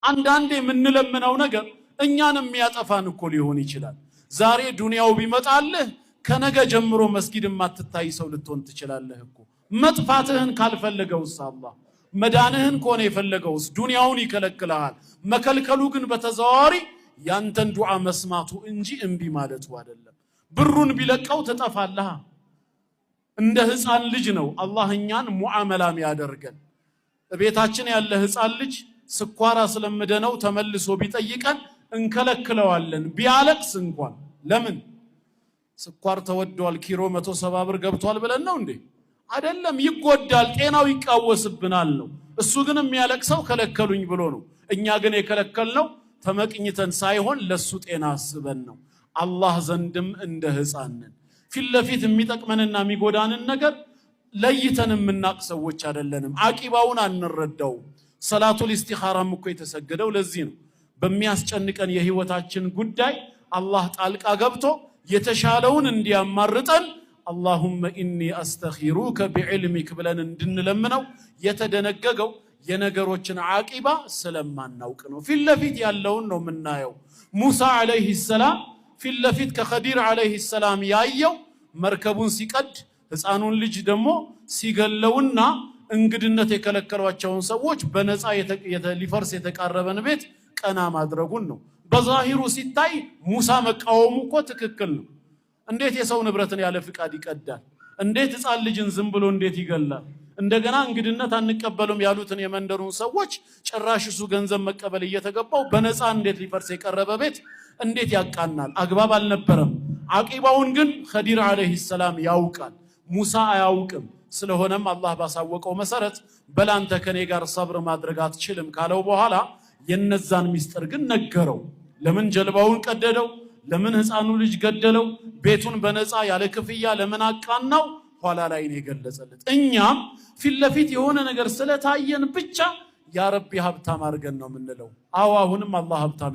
አንዳንዴ የምንለምነው ነገር እኛንም የሚያጠፋን እኮ ሊሆን ይችላል። ዛሬ ዱንያው ቢመጣልህ ከነገ ጀምሮ መስጊድ ማትታይ ሰው ልትሆን ትችላለህ እኮ። መጥፋትህን ካልፈለገውስ አላህ መዳንህን ከሆነ የፈለገውስ ዱንያውን ይከለክልሃል። መከልከሉ ግን በተዘዋዋሪ ያንተን ዱዓ መስማቱ እንጂ እንቢ ማለቱ አይደለም። ብሩን ቢለቀው ትጠፋለህ። እንደ ህፃን ልጅ ነው አላህ እኛን ሙዓመላም ያደርገን። ቤታችን ያለ ህፃን ልጅ ስኳር አስለምደነው ተመልሶ ቢጠይቀን እንከለክለዋለን ቢያለቅስ እንኳን። ለምን? ስኳር ተወዷል ኪሎ 170 ብር ገብቷል ብለን ነው እንዴ? አይደለም። ይጎዳል፣ ጤናው ይቃወስብናል ነው። እሱ ግን የሚያለቅሰው ከለከሉኝ ብሎ ነው። እኛ ግን የከለከልነው ተመቅኝተን ሳይሆን ለሱ ጤና አስበን ነው። አላህ ዘንድም እንደ ህፃን ነን። ፊት ለፊት የሚጠቅመንና የሚጎዳንን ነገር ለይተን የምናቅ ሰዎች አይደለንም። አቂባውን አንረዳው። ሰላቱል ኢስቲኻራም እኮ የተሰገደው ለዚህ ነው። በሚያስጨንቀን የህይወታችን ጉዳይ አላህ ጣልቃ ገብቶ የተሻለውን እንዲያማርጠን اللهم إني أستخيروك بعلمك بلن እንድንለምነው የተደነገገው የነገሮችን ዓቂባ ስለማናውቅ ነው። ፊት ለፊት ያለውን ነው የምናየው። ሙሳ አለይሂ ሰላም ፊት ለፊት ከኸዲር አለይሂ ሰላም ያየው መርከቡን ሲቀድ ህፃኑን ልጅ ደግሞ ሲገለውና እንግድነት የከለከሏቸውን ሰዎች በነፃ ሊፈርስ የተቃረበን ቤት ቀና ማድረጉን ነው። በዛሂሩ ሲታይ ሙሳ መቃወሙ እኮ ትክክል ነው። እንዴት የሰው ንብረትን ያለ ፍቃድ ይቀዳል? እንዴት ህፃን ልጅን ዝም ብሎ እንዴት ይገላል? እንደገና እንግድነት አንቀበሉም ያሉትን የመንደሩን ሰዎች ጭራሽ እሱ ገንዘብ መቀበል እየተገባው በነፃ እንዴት ሊፈርስ የቀረበ ቤት እንዴት ያቃናል? አግባብ አልነበረም። ዓቂባውን ግን ኸዲር አለይሂ ሰላም ያውቃል፣ ሙሳ አያውቅም። ስለሆነም አላህ ባሳወቀው መሰረት በላንተ ከኔ ጋር ሰብር ማድረግ አትችልም ካለው በኋላ የነዛን ሚስጥር ግን ነገረው። ለምን ጀልባውን ቀደደው? ለምን ህፃኑ ልጅ ገደለው? ቤቱን በነፃ ያለ ክፍያ ለምን አቃናው? ኋላ ላይ ነው የገለጸለት። እኛም ፊት ለፊት የሆነ ነገር ስለታየን ብቻ ያ ረቢ ሀብታም አድርገን ነው የምንለው። አዎ አሁንም አላህ ሀብታም